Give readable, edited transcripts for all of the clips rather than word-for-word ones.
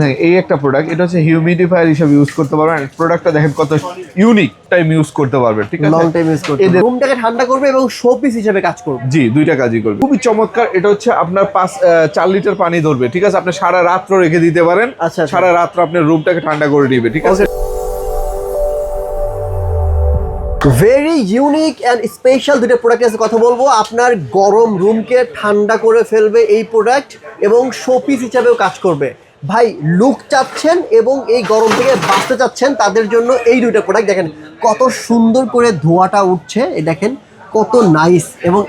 দেখেন এই একটা প্রোডাক্ট, এটা হচ্ছে হিউমিডিফায়ার হিসেবে ইউজ করতে পারবেন। প্রোডাক্টটা দেখেন কত ইউনিক টাইম ইউজ করতে পারবেন, ঠিক আছে, লং টাইম ইউজ করতে পারবেন। রুমটাকে ঠান্ডা করবে এবং শো পিস হিসেবে কাজ করবে। জি, দুইটা কাজই করবে। খুবই চমৎকার। এটা হচ্ছে আপনার 4 লিটার পানি ধরবে, ঠিক আছে, আপনি সারা রাত্র রেখে দিতে পারেন। আচ্ছা, সারা রাত্র আপনার রুমটাকে ঠান্ডা করে দিবে, ঠিক আছে। ভেরি ইউনিক অ্যান্ড স্পেশাল দুটো প্রোডাক্ট আছে কথা বলবো। আপনার গরম রুমকে ঠান্ডা করে ফেলবে এই প্রোডাক্ট এবং শোপিস হিসাবেও কাজ করবে। ভাই লুক চাচ্ছেন এবং এই গরম থেকে বাঁচতে চাচ্ছেন, তাদের জন্য এই দুইটা প্রোডাক্ট দেখেন কত সুন্দর করে ধোঁয়াটা উঠছে, এই দেখেন কত নাইস। এবং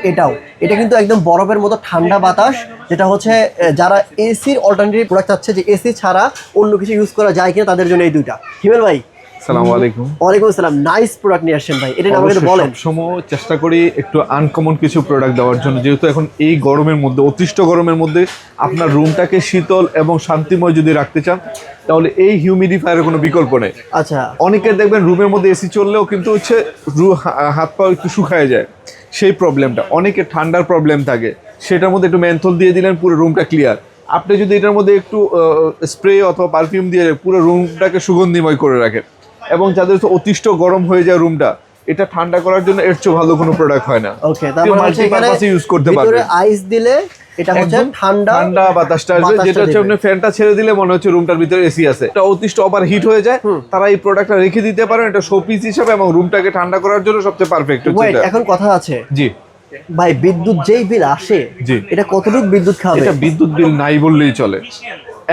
এটা কিন্তু একদম বরফের মতো ঠান্ডা বাতাস, যেটা হচ্ছে যারা এসির অল্টারনেটিভ প্রোডাক্ট চাচ্ছে যে এসি ছাড়া অন্য কিছু ইউজ করা যায় কিনা, তাদের জন্য এই দুইটা। হিমেল ভাই আসসালামু আলাইকুম। ওয়ালাইকুম আসসালাম। নাইস প্রোডাক্ট নিয়ে আসছেন ভাই, এটা আমাকে বলেন। সবসময় চেষ্টা করি একটু আনকমন কিছু প্রোডাক্ট দেওয়ার জন্য, যেহেতু এখন এই গরমের মধ্যে, অতিষ্ঠ গরমের মধ্যে আপনার রুমটাকে শীতল এবং শান্তিময় যদি রাখতে চান, তাহলে এই হিউমিডিফায়ারের কোনো বিকল্প নেই। আচ্ছা, অনেকে দেখবেন রুমের মধ্যে এসি চললেও কিন্তু হচ্ছে হাত পা একটু শুকায় যায়, সেই প্রবলেমটা। অনেকে ঠান্ডার প্রবলেম থাকে, সেটার মধ্যে একটু মেন্থল দিয়ে দিলেন, পুরো রুমটা ক্লিয়ার। আপনি যদি এটার মধ্যে একটু স্প্রে অথবা পারফিউম দিয়ে পুরো রুমটাকে সুগন্ধিময় করে রাখেন, এবং যাদের অতিষ্ঠ গরম হয়ে যায় রুমটা, এটা ঠান্ডা করার জন্য এর চেয়ে ভালো কোনো প্রোডাক্ট হয় না। ওকে, তারপর মাল্টিপারপাসে ইউজ করতে পারবেন। ভিতরে আইস দিলে এটা হচ্ছে ঠান্ডা বাতাসটা আসবে, যেটা হচ্ছে আপনি ফ্যানটা ছেড়ে দিলে মনে হচ্ছে রুমটার ভিতরে এসি আছে। এটা অতিষ্ঠ ওভার হিট হয়ে যায়, তারা এই প্রোডাক্টটা রেখে দিতে পারেন। এটা শোপিস হিসেবে এবং রুমটাকে ঠান্ডা করার জন্য সবচেয়ে পারফেক্ট হচ্ছে এটা। এখন কথা আছে জি ভাই, বিদ্যুৎ যেই বিল আসে, জি, এটা কতটুকু বিদ্যুৎ খাবে? এটা বিদ্যুৎ বিল নাই বললেই চলে,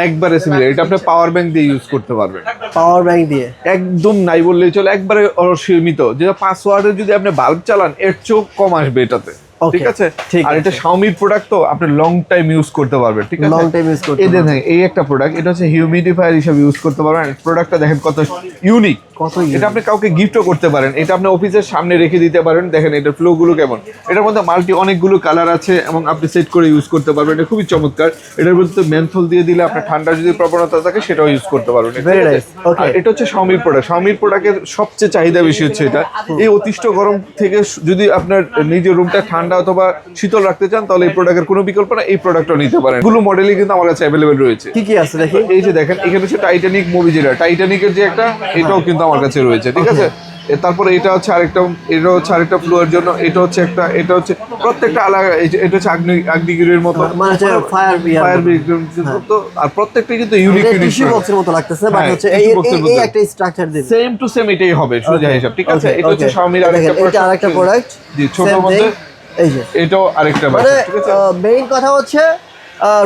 একবারে সিমিলার। এটা আপনি পাওয়ার ব্যাংক দিয়ে ইউজ করতে পারবেন। পাওয়ার ব্যাংক দিয়ে একদম নাই বললেই চলে, একবারে অসীমিত। যেটা 5 ওয়াটের যদি আপনি বাল্ব চালান, এর চেয়েও কম আসবে এটাতে, ঠিক আছে। আর এটা শাওমির প্রোডাক্ট, তো আপনি লং টাইম ইউজ করতে পারবেন, ঠিক আছে, লং টাইম ইউজ করতে পারবেন। দেখেন এই একটা প্রোডাক্ট, এটা হচ্ছে হিউমিডিফায়ার হিসেবে ইউজ করতে পারবেন। প্রোডাক্টটা দেখেন কত ইউনিক, এটা আপনি কাউকে গিফটও করতে পারেন। এটা আপনি অফিসের সামনে রেখে দিতে পারেন। দেখেন এটার ফ্লো গুলো কেমন, এটার মধ্যে অনেকগুলো কালার আছে এবং আপনি সেট করে ইউজ করতে পারবেন। এটা খুবই চমৎকার। এটার মধ্যে মেন্থল দিয়ে দিলে আপনার ঠান্ডার যদি প্রবণতা থাকে সেটাও ইউজ করতে পারবেন। এটা হচ্ছে শাওমির প্রোডাক্ট। শাওমির প্রোডাক্টের সবচেয়ে চাহিদা বেশি হচ্ছে এটা। এই অতিষ্ঠ গরম থেকে যদি আপনার নিজের রুমটা ঠান্ডা অথবা শীতল রাখতে চান, তাহলে এই প্রোডাক্টের কোনো বিকল্প না, এই প্রোডাক্টটাও নিতে পারেন। এগুলো মডেলই কিন্তু আমার কাছে অ্যাভেলেবেল রয়েছে। কি কি আছে দেখি। এই যে দেখেন, এখানে হচ্ছে টাইটানিক মুভি, যেটা টাইটানিকের যে একটা, এটাও কিন্তু আমার কাছে রয়েছে, ঠিক আছে। তারপরে এটা হচ্ছে আরেকটা ফ্লোর জন্য, এটা হচ্ছে একটা, এটা হচ্ছে প্রত্যেকটা আলাদা। এটা হচ্ছে আগ্নেয়গিরির মতো, মানে ফায়ার তো। আর প্রত্যেকটা কিন্তু ইউনিক টিস্যু বক্সের মতো লাগতেছে, বাট হচ্ছে এই একটা স্ট্রাকচার দিবে, সেম টু সেম এটাই হবে সোজা হিসাব, ঠিক আছে। এটা হচ্ছে শাওমির আরেকটা প্রোডাক্ট। জি, ছোটর মধ্যে এই যে এটাও আরেকটা, মানে মেইন কথা হচ্ছে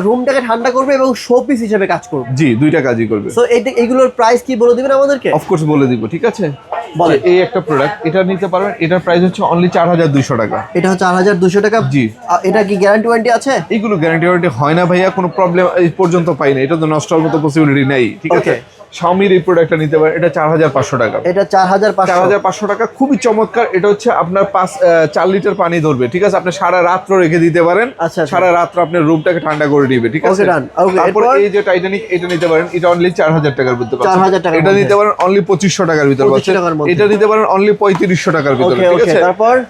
রুমটাকে ঠান্ডা করবে এবং শোপিস হিসেবে কাজ করবে। জি, দুইটা কাজই করবে। সো এগুলোর প্রাইস কি বলে দিবেন আমাদেরকে? অফকোর্স বলে দিব, ঠিক আছে। বলে এই একটা প্রোডাক্ট, এটা নিতে পারবেন। এটার প্রাইস হচ্ছে অনলি 4200 টাকা। এটা হচ্ছে 4200 টাকা। জি। এটা কি গ্যারান্টি ওয়ারেন্টি আছে? এগুলো গ্যারান্টি ওয়ারেন্টি হয় না ভাইয়া, কোনো প্রবলেম এই পর্যন্ত পাই না। এটা তো নষ্ট হওয়ার মতো পসিবিলিটি নেই, ঠিক আছে। শাওমির এই প্রোডাক্টটা নিতে পারেন। এটা 4500 টাকা। এটা 4500 টাকা, খুবই চমৎকার। এটা হচ্ছে আপনার 4 লিটার পানি ধরবে, ঠিক আছে, আপনি সারা রাত্র রেখে দিতে পারেন। সারা রাত্র আপনার রুমটাকে ঠান্ডা করে দিবে, ঠিক আছে। তারপর এই যে টাইটানিক, এটা নিতে পারেন। এটা অনলি 4000 টাকার ভিতরে পাচ্ছেন। 4000 টাকা। এটা নিতে পারেন অনলি 2500 টাকার ভিতরে পাচ্ছেন। এটা নিতে পারেন অনলি 3500 টাকার ভিতরে, ঠিক আছে।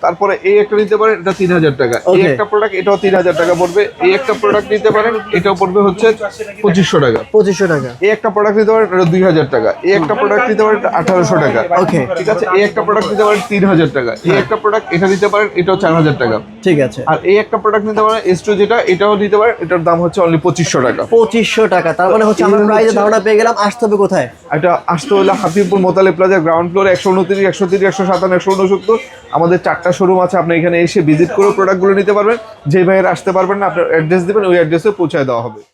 তারপরে এই একটা নিতে পারেন, এটা 3000 টাকা। এই একটা প্রোডাক্ট, এটাও 3000 টাকা পড়বে। এই একটা প্রোডাক্ট নিতে পারেন, এটাও পড়বে হচ্ছে 2500 টাকা। 2500 টাকা। এই একটা প্রোডাক্ট নিতে পারেন, এটা 2000 টাকা। এই একটা প্রোডাক্ট নিতে পারেন 1800 টাকা, ওকে, ঠিক আছে। এই একটা প্রোডাক্ট নিতে পারেন 3000 টাকা। এই একটা প্রোডাক্ট এটা নিতে পারেন, এটাও 4000 টাকা, ঠিক আছে। আর এই একটা প্রোডাক্ট নিতে পারেন S2, যেটা, এটাও নিতে পারেন। এটার দাম হচ্ছে অনলি 2500 টাকা। 2500 টাকা। তার মানে হচ্ছে আমরা প্রাইসের ধারণা পেয়ে গেলাম। আসতে হবে কোথায়? এটা আসতে হলে হাতিপুর মোতালে প্লাজা গ্রাউন্ড ফ্লোরে 129, 130, 157, 169 আমাদের 4টা শোরুম আছে। আপনি এখানে এসে ভিজিট করে প্রোডাক্টগুলো নিতে পারবেন। যে ভাইয়ের আসতে পারবেন না, আপনার অ্যাড্রেস দিবেন, ওই অ্যাড্রেসে পৌঁছায় দেওয়া হবে।